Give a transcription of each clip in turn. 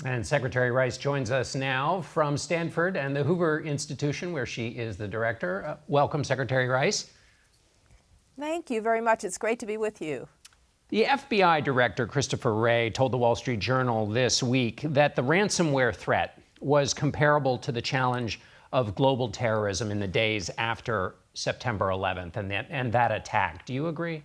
And Secretary Rice joins us now from Stanford and the Hoover Institution, where she is the director. Welcome, Secretary Rice. Thank you very much. It's great to be with you. The FBI Director, Christopher Wray, told the Wall Street Journal this week that the ransomware threat was comparable to the challenge of global terrorism in the days after September 11th and that attack. Do you agree?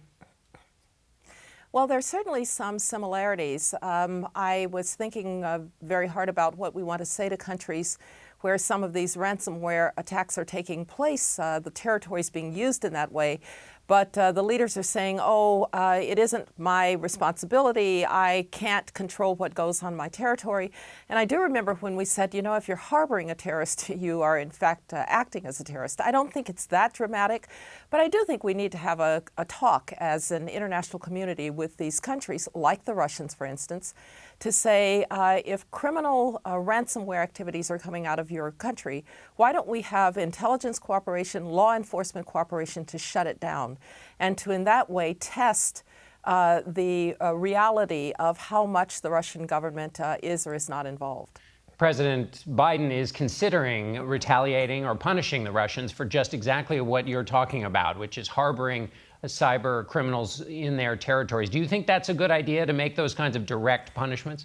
Well, there's certainly some similarities. I was thinking very hard about what we want to say to countries where some of these ransomware attacks are taking place. The territory is being used in that way. But the leaders are saying, it isn't my responsibility. I can't control what goes on my territory. And I do remember when we said, if you're harboring a terrorist, you are in fact acting as a terrorist. I don't think it's that dramatic, but I do think we need to have a talk as an international community with these countries, like the Russians, for instance, to say, if criminal ransomware activities are coming out of your country, why don't we have intelligence cooperation, law enforcement cooperation to shut it down, and to in that way test the reality of how much the Russian government is or is not involved. President Biden is considering retaliating or punishing the Russians for just exactly what you're talking about, which is harboring cyber criminals in their territories. Do you think that's a good idea, to make those kinds of direct punishments?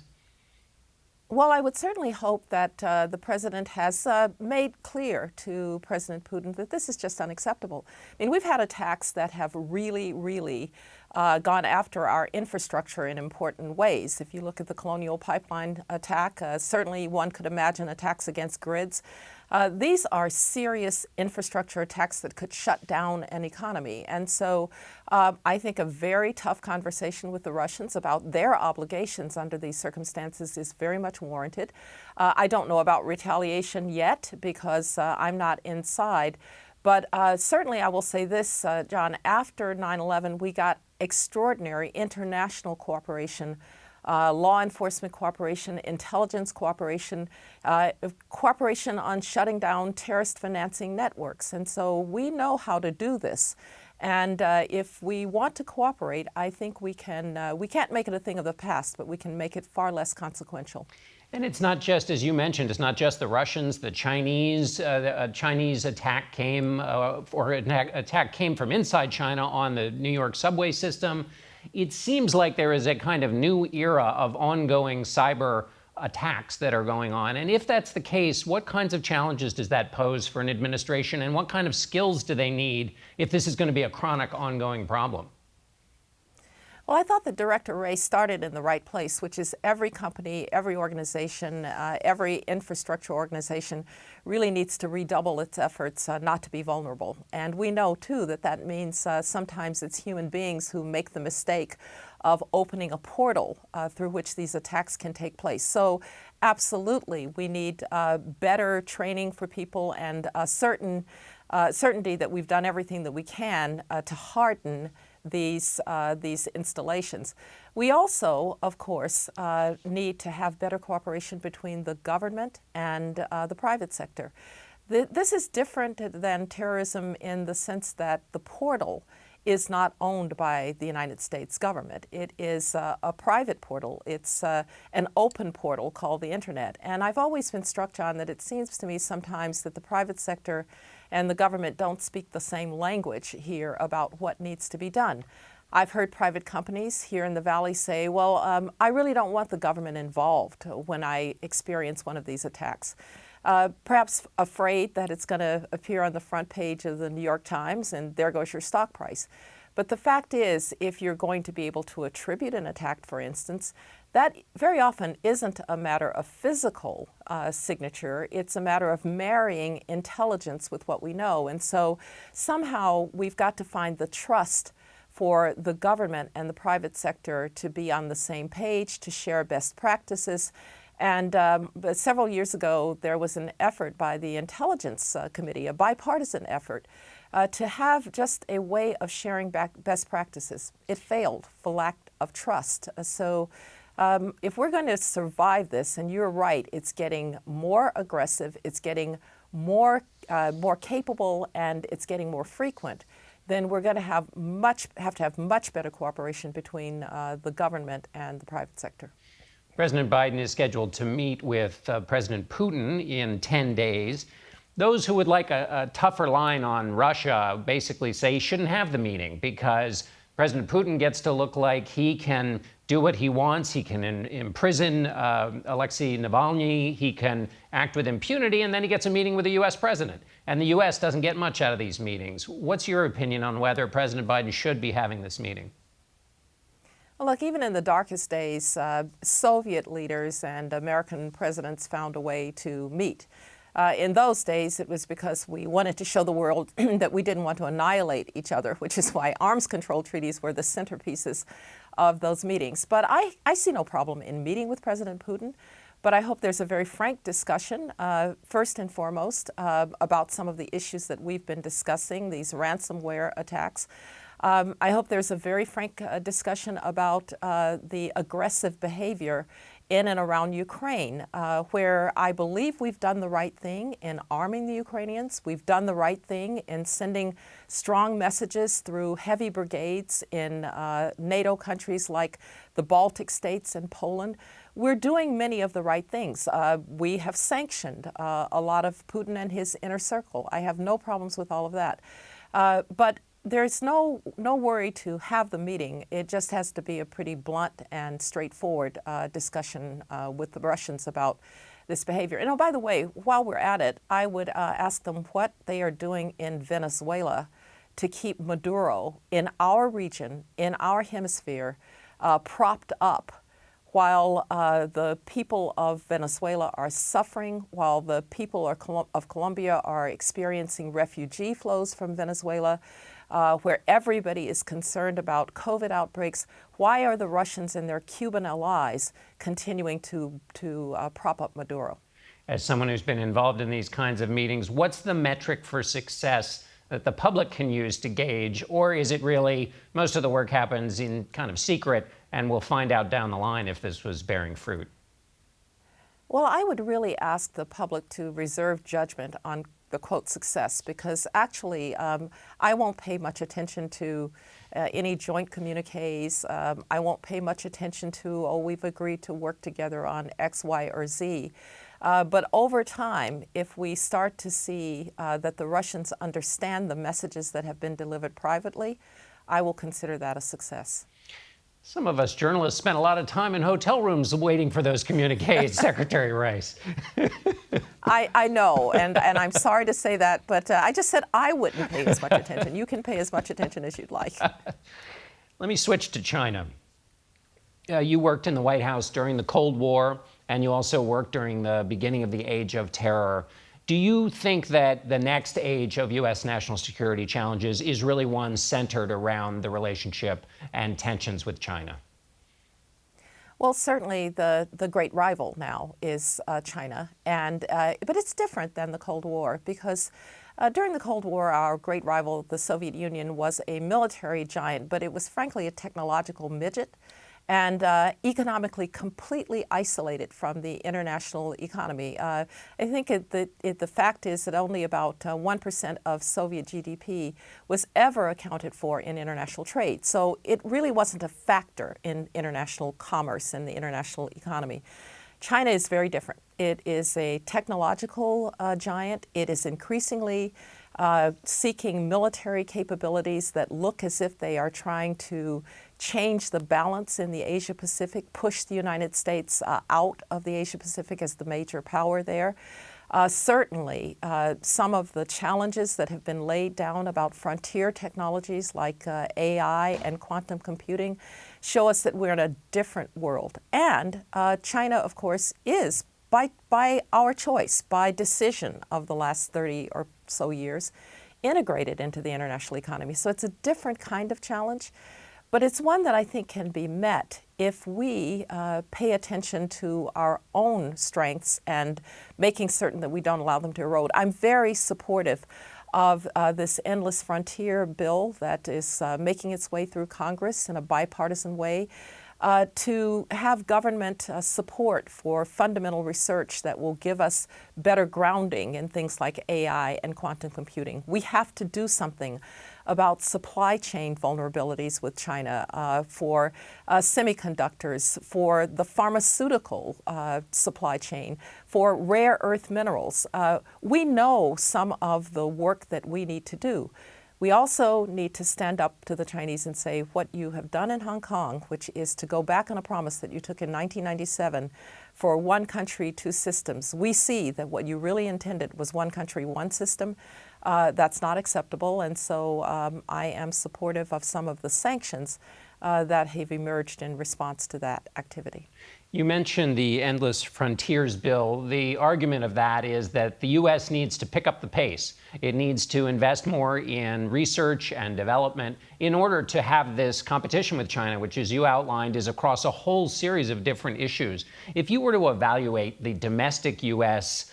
Well, I would certainly hope that the president has made clear to President Putin that this is just unacceptable. I mean, we've had attacks that have really gone after our infrastructure in important ways. If you look at the Colonial Pipeline attack, certainly one could imagine attacks against grids. These are serious infrastructure attacks that could shut down an economy. And so I think a very tough conversation with the Russians about their obligations under these circumstances is very much warranted. I don't know about retaliation yet because I'm not inside. But certainly I will say this, John, after 9/11, we got extraordinary international cooperation, law enforcement cooperation, intelligence cooperation, cooperation on shutting down terrorist financing networks. And so we know how to do this. And if we want to cooperate, I think we can. We can't make it a thing of the past, but we can make it far less consequential. And it's not just, as you mentioned, it's not just the Russians, the Chinese. A Chinese attack came, attack came from inside China on the New York subway system. It seems like there is a kind of new era of ongoing cyber attacks that are going on. And if that's the case, what kinds of challenges does that pose for an administration, and what kind of skills do they need if this is going to be a chronic, ongoing problem? Well, I thought that Director Wray started in the right place, which is every company, every organization, every infrastructure organization really needs to redouble its efforts not to be vulnerable. And we know, too, that that means sometimes it's human beings who make the mistake of opening a portal through which these attacks can take place. So absolutely, we need better training for people and certainty that we've done everything that we can to harden these installations. We also, of course, need to have better cooperation between the government and the private sector. This is different than terrorism in the sense that the portal is not owned by the United States government. It is a private portal. It's an open portal called the Internet. And I've always been struck, John, that it seems to me sometimes that the private sector and the government don't speak the same language here about what needs to be done. I've heard private companies here in the Valley say, well, I really don't want the government involved when I experience one of these attacks. Perhaps afraid that it's going to appear on the front page of the New York Times and there goes your stock price. But the fact is, if you're going to be able to attribute an attack, for instance, that very often isn't a matter of physical signature. It's a matter of marrying intelligence with what we know. And so somehow we've got to find the trust for the government and the private sector to be on the same page, to share best practices. And but several years ago, there was an effort by the Intelligence Committee, a bipartisan effort, to have just a way of sharing best practices. It failed for lack of trust. So if we're going to survive this, and you're right, it's getting more aggressive, it's getting more capable, and it's getting more frequent, then we're going to have to have much better cooperation between the government and the private sector. President Biden is scheduled to meet with President Putin in 10 days. Those who would like a tougher line on Russia basically say he shouldn't have the meeting because President Putin gets to look like he can do what he wants. He can imprison Alexei Navalny. He can act with impunity, and then he gets a meeting with the U.S. president. And the U.S. doesn't get much out of these meetings. What's your opinion on whether President Biden should be having this meeting? Well, look, even in the darkest days, Soviet leaders and American presidents found a way to meet. In those days, it was because we wanted to show the world that we didn't want to annihilate each other, which is why arms control treaties were the centerpieces of those meetings. But I see no problem in meeting with President Putin, but I hope there's a very frank discussion, first and foremost, about some of the issues that we've been discussing, these ransomware attacks. I hope there's a very frank discussion about the aggressive behavior in and around Ukraine, where I believe we've done the right thing in arming the Ukrainians. We've done the right thing in sending strong messages through heavy brigades in NATO countries like the Baltic states and Poland. We're doing many of the right things. We have sanctioned a lot of Putin and his inner circle. I have no problems with all of that. But there's no worry to have the meeting. It just has to be a pretty blunt and straightforward discussion with the Russians about this behavior. And oh, by the way, while we're at it, I would ask them what they are doing in Venezuela to keep Maduro in our region, in our hemisphere, propped up while the people of Venezuela are suffering, while the people of Colombia are experiencing refugee flows from Venezuela, where everybody is concerned about COVID outbreaks. Why are the Russians and their Cuban allies continuing to prop up Maduro? As someone who's been involved in these kinds of meetings, what's the metric for success that the public can use to gauge? Or is it really most of the work happens in kind of secret and we'll find out down the line if this was bearing fruit? Well, I would really ask the public to reserve judgment on the quote success, because actually I won't pay much attention to any joint communiques. I won't pay much attention to, oh, we've agreed to work together on X, Y, or Z. But over time, if we start to see that the Russians understand the messages that have been delivered privately, I will consider that a success. Some of us journalists spent a lot of time in hotel rooms waiting for those communiques, Secretary Rice. I know, and I'm sorry to say that, but I just said I wouldn't pay as much attention. You can pay as much attention as you'd like. Let me switch to China. You worked in the White House during the Cold War, and you also worked during the beginning of the Age of Terror. Do you think that the next age of U.S. national security challenges is really one centered around the relationship and tensions with China? Well, certainly the great rival now is China, but it's different than the Cold War because during the Cold War, our great rival, the Soviet Union, was a military giant, but it was frankly a technological midget and economically completely isolated from the international economy. I think the fact is that only about 1% of Soviet GDP was ever accounted for in international trade. So it really wasn't a factor in international commerce and the international economy. China is very different. It is a technological giant. It is increasingly seeking military capabilities that look as if they are trying to change the balance in the Asia-Pacific, push the United States out of the Asia-Pacific as the major power there. Certainly, some of the challenges that have been laid down about frontier technologies like AI and quantum computing show us that we're in a different world. And China, of course, is, by our choice, by decision of the last 30 or so years, integrated into the international economy. So it's a different kind of challenge. But it's one that I think can be met if we pay attention to our own strengths and making certain that we don't allow them to erode. I'm very supportive of this Endless Frontier bill that is making its way through Congress in a bipartisan way to have government support for fundamental research that will give us better grounding in things like AI and quantum computing. We have to do something about supply chain vulnerabilities with China, for semiconductors, for the pharmaceutical supply chain, for rare earth minerals. We know some of the work that we need to do. We also need to stand up to the Chinese and say what you have done in Hong Kong, which is to go back on a promise that you took in 1997 for one country, two systems. We see that what you really intended was one country, one system. That's not acceptable, and so I am supportive of some of the sanctions that have emerged in response to that activity. You mentioned the Endless Frontiers bill. The argument of that is that the U.S. needs to pick up the pace. It needs to invest more in research and development in order to have this competition with China, which, as you outlined, is across a whole series of different issues. If you were to evaluate the domestic U.S.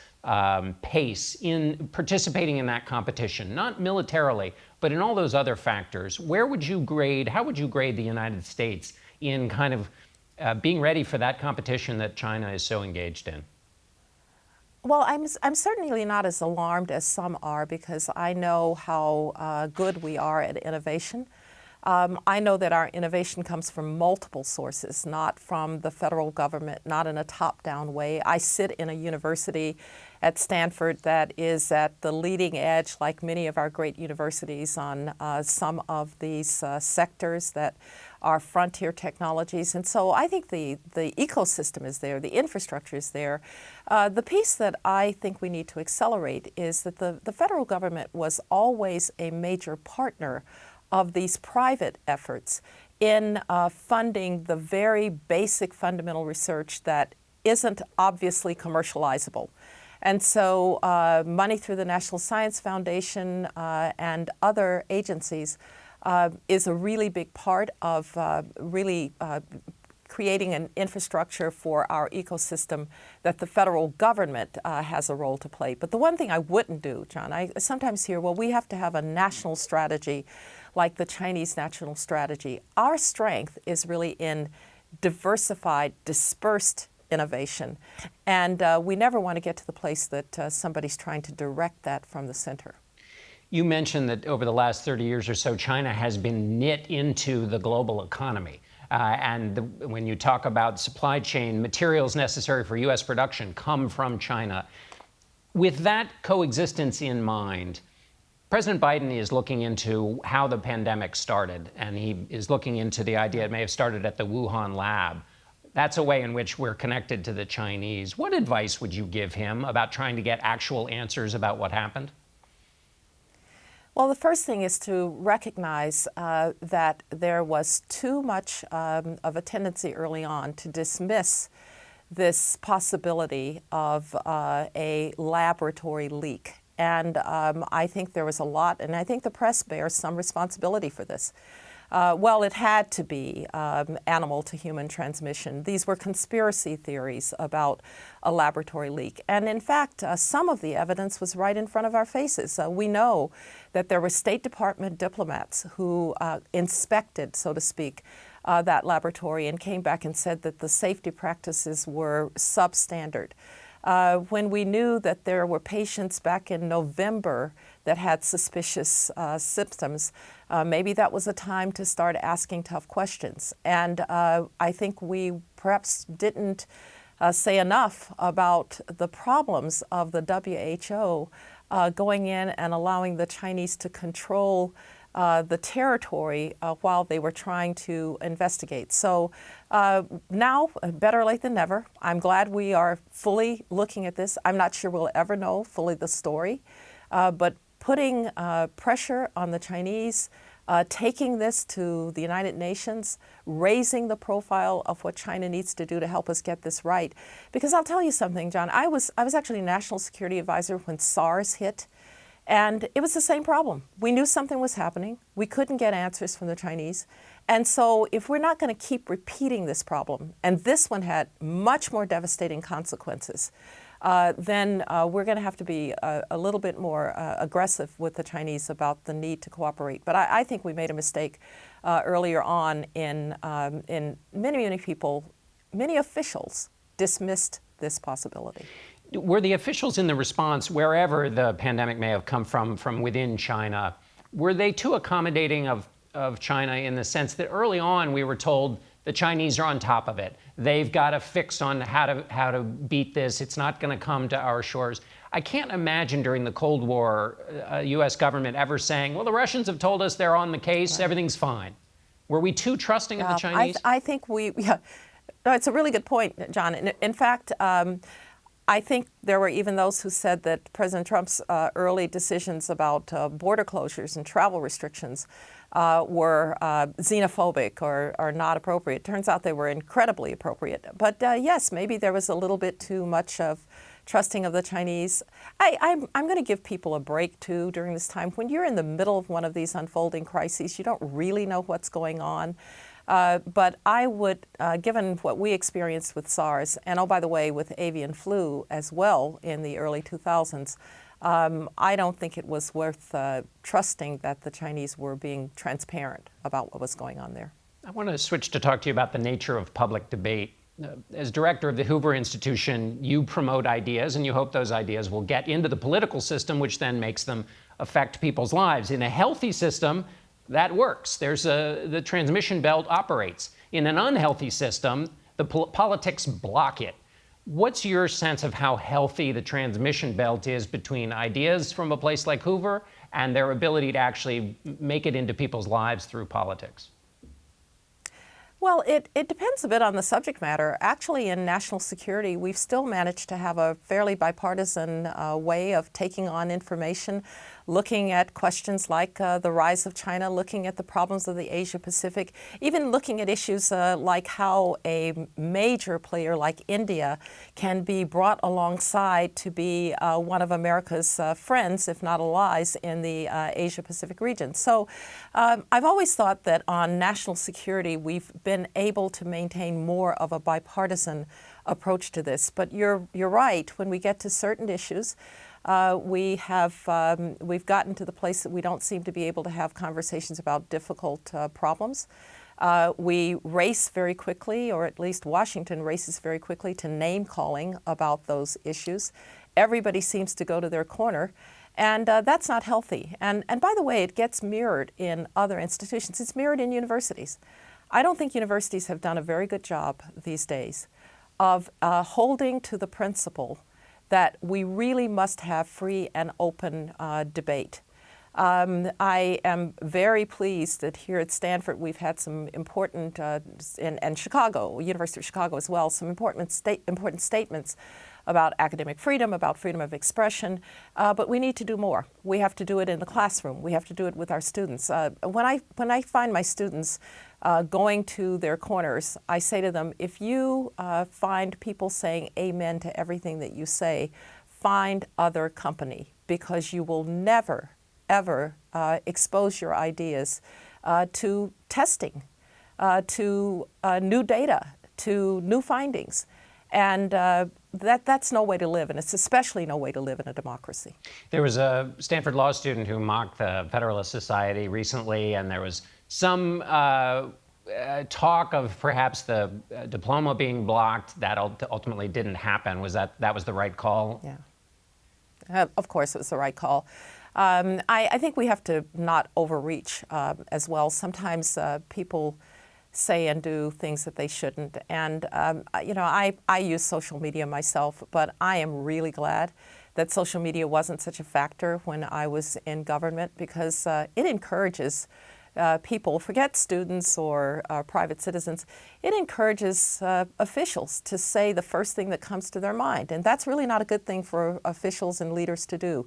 Pace in participating in that competition, not militarily, but in all those other factors, how would you grade the United States in kind of being ready for that competition that China is so engaged in? Well, I'm certainly not as alarmed as some are, because I know how good we are at innovation. I know that our innovation comes from multiple sources, not from the federal government, not in a top-down way. I sit in a university at Stanford that is at the leading edge, like many of our great universities, on some of these sectors that are frontier technologies. And so I think the ecosystem is there, the infrastructure is there. The piece that I think we need to accelerate is that the federal government was always a major partner of these private efforts in funding the very basic fundamental research that isn't obviously commercializable. And so money through the National Science Foundation and other agencies is a really big part of creating an infrastructure for our ecosystem that the federal government has a role to play. But the one thing I wouldn't do, John, I sometimes hear, well, we have to have a national strategy like the Chinese national strategy. Our strength is really in diversified, dispersed innovation. And we never want to get to the place that somebody's trying to direct that from the center. You mentioned that over the last 30 years or so, China has been knit into the global economy. When you talk about supply chain, materials necessary for U.S. production come from China. With that coexistence in mind, President Biden is looking into how the pandemic started, and he is looking into the idea it may have started at the Wuhan lab. That's a way in which we're connected to the Chinese. What advice would you give him about trying to get actual answers about what happened? Well, the first thing is to recognize that there was too much of a tendency early on to dismiss this possibility of a laboratory leak. And I think there was a lot, and I think the press bears some responsibility for this. Well, it had to be animal to human transmission. These were conspiracy theories about a laboratory leak. And in fact, some of the evidence was right in front of our faces. We know that there were State Department diplomats who inspected, so to speak, that laboratory and came back and said that the safety practices were substandard. When we knew that there were patients back in November that had suspicious symptoms, maybe that was a time to start asking tough questions. And I think we perhaps didn't say enough about the problems of the WHO going in and allowing the Chinese to control the territory while they were trying to investigate. So now, better late than never. I'm glad we are fully looking at this. I'm not sure we'll ever know fully the story, but putting pressure on the Chinese, taking this to the United Nations, raising the profile of what China needs to do to help us get this right. Because I'll tell you something, John, I was actually National Security Advisor when SARS hit. And it was the same problem. We knew something was happening. We couldn't get answers from the Chinese. And so if we're not going to keep repeating this problem, and this one had much more devastating consequences, then we're going to have to be a little bit more aggressive with the Chinese about the need to cooperate. But I think we made a mistake earlier on in many people, many officials dismissed this possibility. Were the officials in the response, wherever the pandemic may have come from within China, Were they too accommodating of China in the sense that early on we were told the Chinese are on top of it. They've got a fix on how to beat this. It's not going to come to our shores. I can't imagine during the Cold War, U.S. government ever saying, well, the Russians have told us they're on the case, everything's fine. Were we too trusting of the Chinese? I think no, it's a really good point, John. In fact, I think there were even those who said that President Trump's early decisions about border closures and travel restrictions were xenophobic or not appropriate. Turns out they were incredibly appropriate. But yes, maybe there was a little bit too much of trusting of the Chinese. I'm going to give people a break, too, during this time. When you're in the middle of one of these unfolding crises, you don't really know what's going on. But I would, given what we experienced with SARS, and oh, by the way, with avian flu as well in the early 2000s, I don't think it was worth trusting that the Chinese were being transparent about what was going on there. I want to switch to talk to you about the nature of public debate. As director of the Hoover Institution, you promote ideas, and you hope those ideas will get into the political system, which then makes them affect people's lives. In a healthy system, that works. The transmission belt operates. In an unhealthy system, the politics block it. What's your sense of how healthy the transmission belt is between ideas from a place like Hoover and their ability to actually make it into people's lives through politics? Well, it depends a bit on the subject matter. Actually, in national security, we've still managed to have a fairly bipartisan way of taking on information, looking at questions like the rise of China, looking at the problems of the Asia Pacific, even looking at issues like how a major player like India can be brought alongside to be one of America's friends, if not allies, in the Asia Pacific region. So I've always thought that on national security, we've been able to maintain more of a bipartisan approach to this. But you're right. When we get to certain issues, we've gotten to the place that we don't seem to be able to have conversations about difficult problems. We race very quickly, or at least Washington races very quickly to name calling about those issues. Everybody seems to go to their corner. And that's not healthy. And by the way, it gets mirrored in other institutions. It's mirrored in universities. I don't think universities have done a very good job these days of holding to the principle that we really must have free and open debate. I am very pleased that here at Stanford we've had some important, and Chicago, University of Chicago as well, some important statements about academic freedom, about freedom of expression, but we need to do more. We have to do it in the classroom. We have to do it with our students. When I find my students going to their corners, I say to them, if you find people saying amen to everything that you say, find other company, because you will never, ever expose your ideas to testing, to new data, to new findings. And that's no way to live, and it's especially no way to live in a democracy. There was a Stanford law student who mocked the Federalist Society recently, and there was some talk of perhaps the diploma being blocked. That ultimately didn't happen. Was that was the right call? Yeah, of course it was the right call. I think we have to not overreach as well. Sometimes people say and do things that they shouldn't. And, I use social media myself, but I am really glad that social media wasn't such a factor when I was in government, because it encourages people, forget students or private citizens, it encourages officials to say the first thing that comes to their mind. And that's really not a good thing for officials and leaders to do.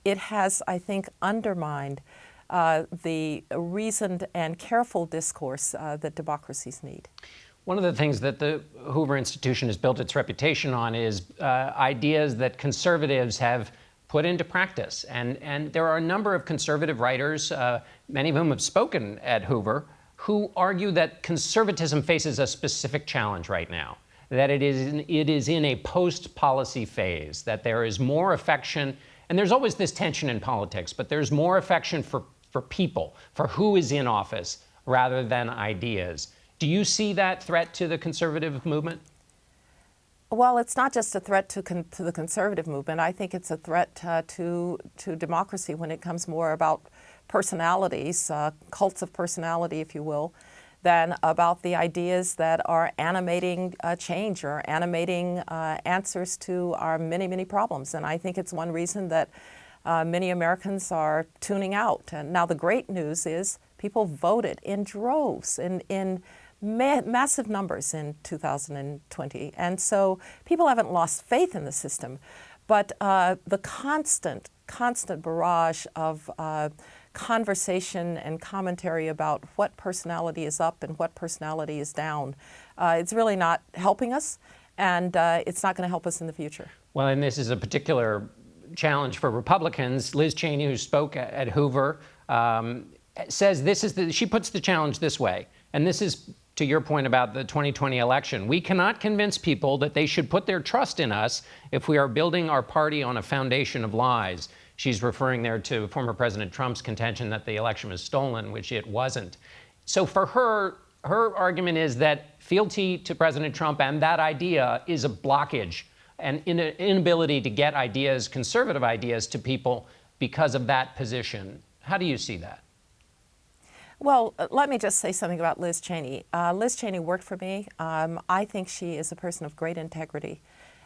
It has, I think, undermined the reasoned and careful discourse that democracies need. One of the things that the Hoover Institution has built its reputation on is ideas that conservatives have put into practice. And there are a number of conservative writers, many of whom have spoken at Hoover, who argue that conservatism faces a specific challenge right now, that it is in a post-policy phase, that there is more affection, and there's always this tension in politics, but there's more affection for people, for who is in office, rather than ideas. Do you see that threat to the conservative movement? Well, it's not just a threat to the conservative movement. I think it's a threat to democracy when it comes more about personalities, cults of personality, if you will, than about the ideas that are animating change or animating answers to our many, many problems. And I think it's one reason that many Americans are tuning out. And now the great news is people voted in droves, in massive numbers in 2020. And so people haven't lost faith in the system. But the constant barrage of conversation and commentary about what personality is up and what personality is down, it's really not helping us, and it's not going to help us in the future. Well, and this is a particular challenge for Republicans. Liz Cheney, who spoke at Hoover, says she puts the challenge this way, and this is to your point about the 2020 election. We cannot convince people that they should put their trust in us if we are building our party on a foundation of lies. She's referring there to former President Trump's contention that the election was stolen, which it wasn't. So for her argument is that fealty to President Trump and that idea is a blockage, an inability to get ideas, conservative ideas, to people because of that position. How do you see that? Well, let me just say something about Liz Cheney. Liz Cheney worked for me. I think she is a person of great integrity.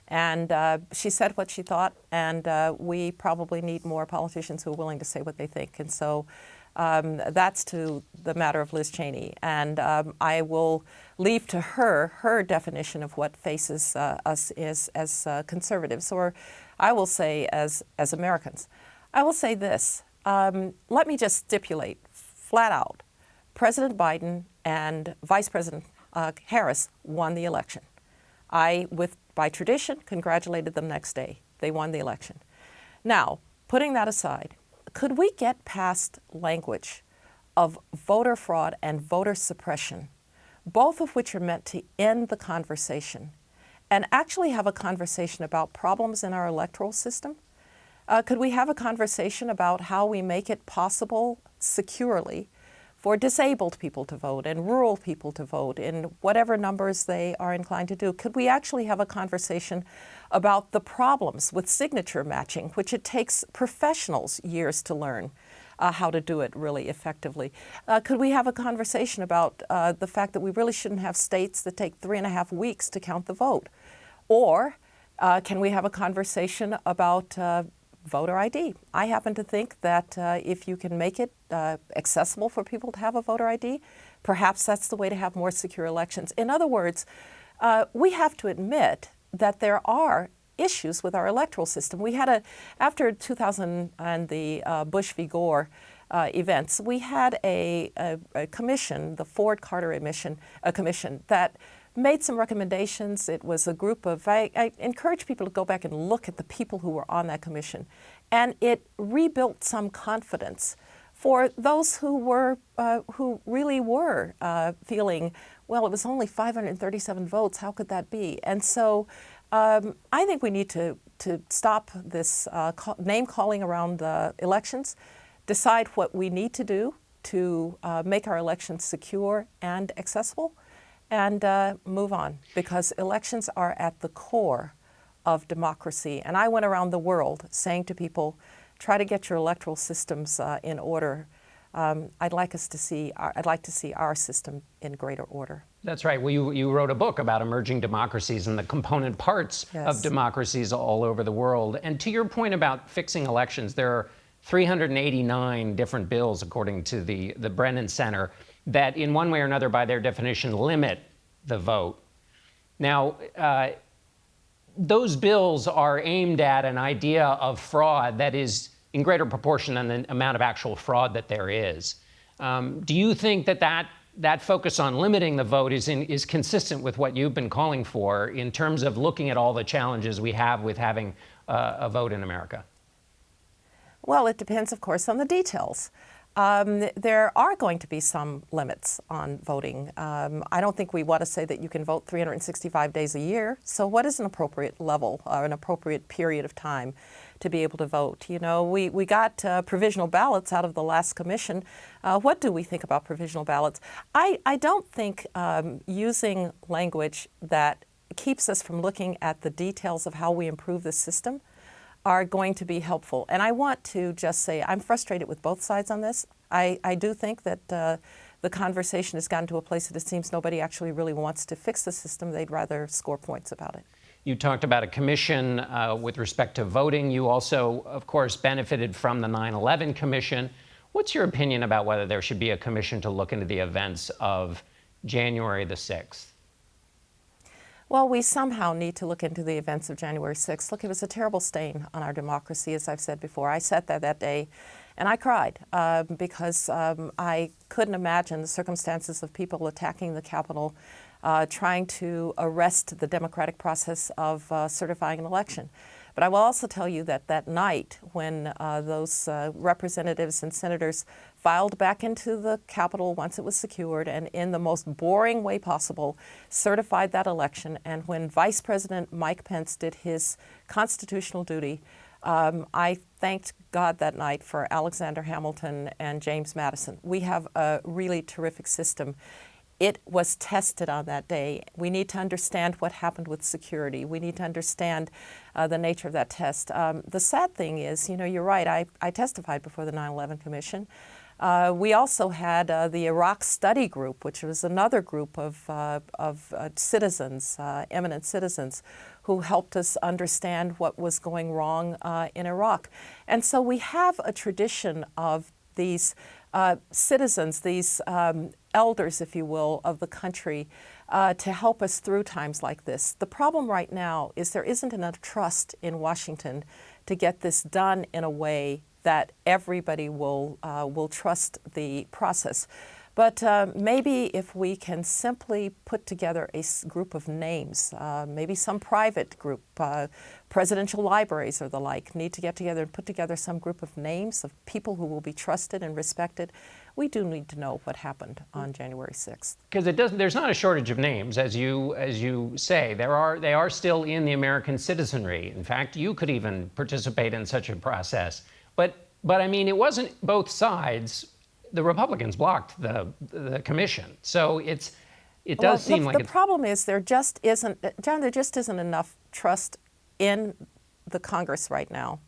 And she said what she thought, and we probably need more politicians who are willing to say what they think. And so that's to the matter of Liz Cheney. And I will leave to her definition of what faces us is as conservatives, or I will say as Americans. I will say this. Let me just stipulate flat out. President Biden and Vice President Harris won the election. By tradition, congratulated them next day. They won the election. Now, putting that aside, could we get past language of voter fraud and voter suppression, both of which are meant to end the conversation, and actually have a conversation about problems in our electoral system? Could we have a conversation about how we make it possible securely for disabled people to vote and rural people to vote in whatever numbers they are inclined to do? Could we actually have a conversation about the problems with signature matching, which it takes professionals years to learn how to do it really effectively? Could we have a conversation about the fact that we really shouldn't have states that take 3.5 weeks to count the vote? Or can we have a conversation about voter ID? I happen to think that if you can make it accessible for people to have a voter ID, perhaps that's the way to have more secure elections. In other words, we have to admit that there are issues with our electoral system. We had after 2000 and the Bush v. Gore events, we had a commission, the Ford-Carter commission, that made some recommendations. It was a group of, I encourage people to go back and look at the people who were on that commission. And it rebuilt some confidence for those who really were feeling, well, it was only 537 votes, how could that be? And so I think we need to stop this name-calling around elections, decide what we need to do to make our elections secure and accessible, and move on, because elections are at the core of democracy. And I went around the world saying to people, try to get your electoral systems in order. I'd like to see our system in greater order. That's right. Well, you wrote a book about emerging democracies and the component parts of democracies all over the world. And to your point about fixing elections, there are 389 different bills, according to the Brennan Center, that in one way or another, by their definition, limit the vote. Now, those bills are aimed at an idea of fraud that is in greater proportion than the amount of actual fraud that there is. Do you think that focus on limiting the vote is consistent with what you've been calling for in terms of looking at all the challenges we have with having a vote in America? Well, it depends, of course, on the details. There are going to be some limits on voting. I don't think we want to say that you can vote 365 days a year. So what is an appropriate level or an appropriate period of time to be able to vote? You know, we got provisional ballots out of the last commission. What do we think about provisional ballots? I don't think using language that keeps us from looking at the details of how we improve the system are going to be helpful. And I want to just say I'm frustrated with both sides on this. I do think that the conversation has gotten to a place that it seems nobody actually really wants to fix the system. They'd rather score points about it. You talked about a commission with respect to voting. You also, of course, benefited from the 9/11 Commission. What's your opinion about whether there should be a commission to look into the events of January the 6th? Well, we somehow need to look into the events of January 6th. Look, it was a terrible stain on our democracy, as I've said before. I sat there that day and I cried because I couldn't imagine the circumstances of people attacking the Capitol, trying to arrest the democratic process of certifying an election. But I will also tell you that that night when those representatives and senators filed back into the Capitol once it was secured and in the most boring way possible certified that election, and when Vice President Mike Pence did his constitutional duty, I thanked God that night for Alexander Hamilton and James Madison. We have a really terrific system. It was tested on that day. We need to understand what happened with security. We need to understand the nature of that test. The sad thing is, you're right, I testified before the 9/11 Commission. We also had the Iraq Study Group, which was another group of citizens, eminent citizens, who helped us understand what was going wrong in Iraq. And so we have a tradition of these citizens, these elders, if you will, of the country to help us through times like this. The problem right now is there isn't enough trust in Washington to get this done in a way that everybody will trust the process. But maybe if we can simply put together a group of names, maybe some private group, presidential libraries or the like, need to get together and put together some group of names of people who will be trusted and respected. We do need to know what happened on January 6th. Because there's not a shortage of names, as you say. They are still in the American citizenry. In fact, you could even participate in such a process. But I mean, it wasn't both sides. The Republicans blocked the commission, so it does seem like the problem is there just isn't, John. There just isn't enough trust in the Congress right now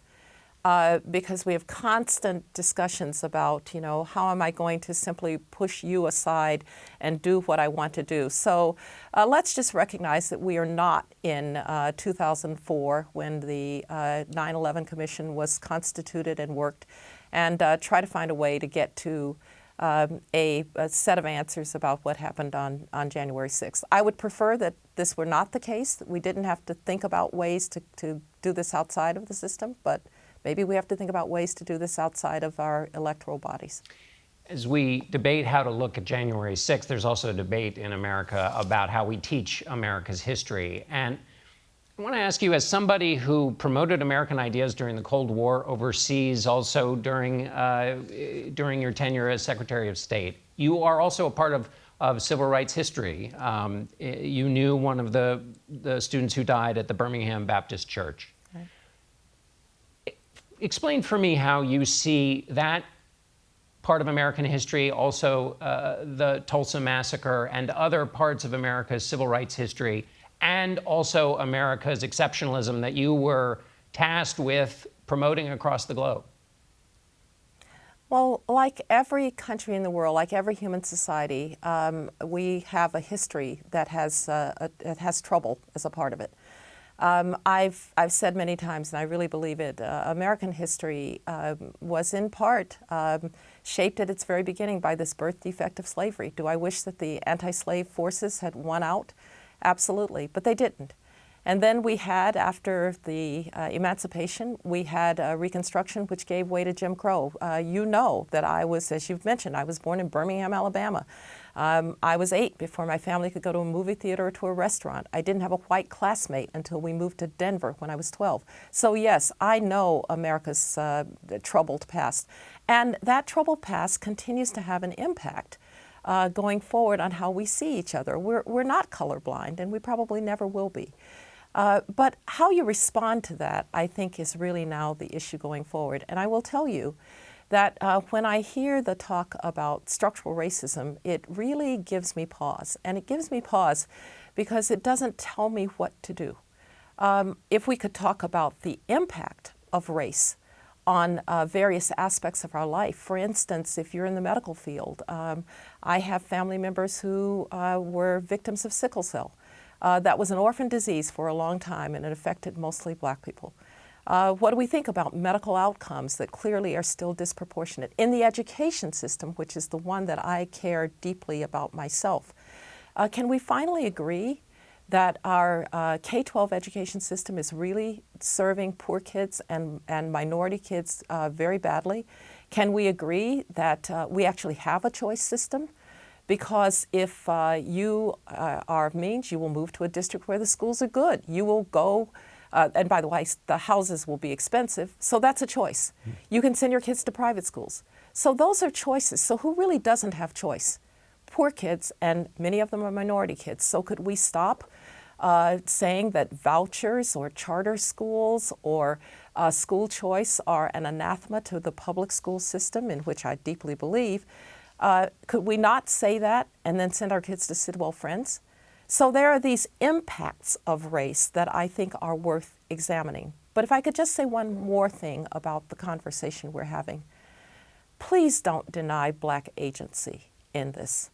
because we have constant discussions about, how am I going to simply push you aside and do what I want to do? So let's just recognize that we are not in 2004 when the 9/11 Commission was constituted and worked, and try to find a way to get to a set of answers about what happened on January 6th. I would prefer that this were not the case, that we didn't have to think about ways to do this outside of the system, but maybe we have to think about ways to do this outside of our electoral bodies. As we debate how to look at January 6th, there's also a debate in America about how we teach America's history. And I want to ask you, as somebody who promoted American ideas during the Cold War overseas, also during your tenure as Secretary of State, you are also a part of civil rights history. You knew one of the students who died at the Birmingham Baptist Church. Okay. Explain for me how you see that part of American history, also the Tulsa Massacre and other parts of America's civil rights history, and also America's exceptionalism that you were tasked with promoting across the globe. Well, like every country in the world, like every human society, we have a history that has trouble as a part of it. I've said many times, and I really believe it, American history was in part shaped at its very beginning by this birth defect of slavery. Do I wish that the anti-slave forces had won out? Absolutely, but they didn't. And then we had, after the emancipation, we had Reconstruction, which gave way to Jim Crow. You know that I was, as you've mentioned, I was born in Birmingham, Alabama. I was 8 before my family could go to a movie theater or to a restaurant. I didn't have a white classmate until we moved to Denver when I was 12. So yes, I know America's troubled past. And that troubled past continues to have an impact going forward on how we see each other. We're not colorblind, and we probably never will be. But how you respond to that, I think, is really now the issue going forward. And I will tell you that when I hear the talk about structural racism, it really gives me pause. And it gives me pause because it doesn't tell me what to do. If we could talk about the impact of race on various aspects of our life. For instance, if you're in the medical field, I have family members who were victims of sickle cell. That was an orphan disease for a long time, and it affected mostly black people. What do we think about medical outcomes that clearly are still disproportionate? In the education system, which is the one that I care deeply about myself, can we finally agree that our K-12 education system is really serving poor kids and minority kids very badly? Can we agree that we actually have a choice system? Because if you are of means, you will move to a district where the schools are good. You will go, and by the way, the houses will be expensive, so that's a choice. You can send your kids to private schools. So those are choices. So who really doesn't have choice? Poor kids, and many of them are minority kids. So could we stop saying that vouchers or charter schools or school choice are an anathema to the public school system, in which I deeply believe? Could we not say that and then send our kids to Sidwell Friends? So there are these impacts of race that I think are worth examining. But if I could just say one more thing about the conversation we're having. Please don't deny black agency in this.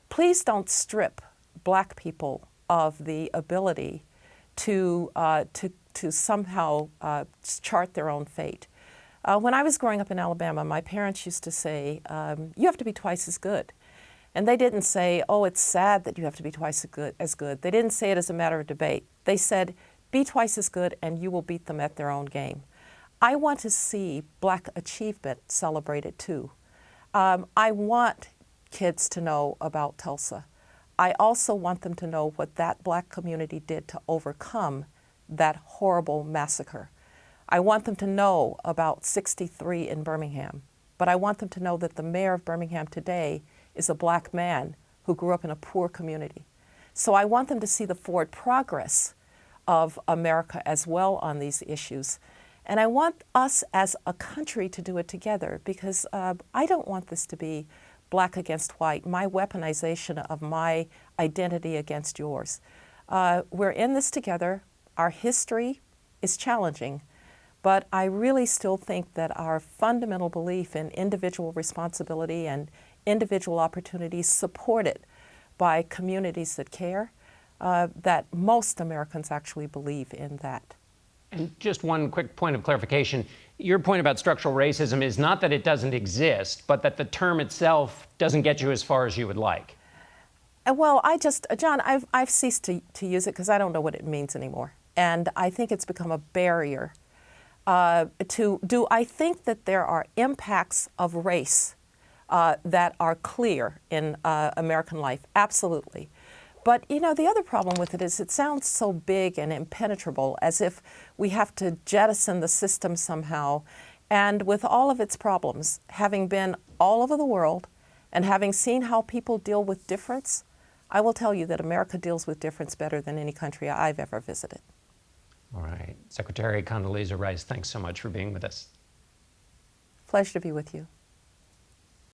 Please don't strip black people of the ability to somehow chart their own fate. When I was growing up in Alabama, my parents used to say, you have to be twice as good. And they didn't say, oh, it's sad that you have to be twice as good. They didn't say it as a matter of debate. They said, be twice as good and you will beat them at their own game. I want to see black achievement celebrated too. I want kids to know about Tulsa. I also want them to know what that black community did to overcome that horrible massacre. I want them to know about 63 in Birmingham, but I want them to know that the mayor of Birmingham today is a black man who grew up in a poor community. So I want them to see the forward progress of America as well on these issues. And I want us as a country to do it together, because I don't want this to be black against white, my weaponization of my identity against yours. We're in this together. Our history is challenging, but I really still think that our fundamental belief in individual responsibility and individual opportunities supported by communities that care, that most Americans actually believe in that. And just one quick point of clarification. Your point about structural racism is not that it doesn't exist, but that the term itself doesn't get you as far as you would like. Well, John, I've ceased to use it because I don't know what it means anymore. And I think it's become a barrier do I think that there are impacts of race that are clear in American life? Absolutely. But, you know, the other problem with it is it sounds so big and impenetrable, as if we have to jettison the system somehow. And with all of its problems, having been all over the world and having seen how people deal with difference, I will tell you that America deals with difference better than any country I've ever visited. All right. Secretary Condoleezza Rice, thanks so much for being with us. Pleasure to be with you.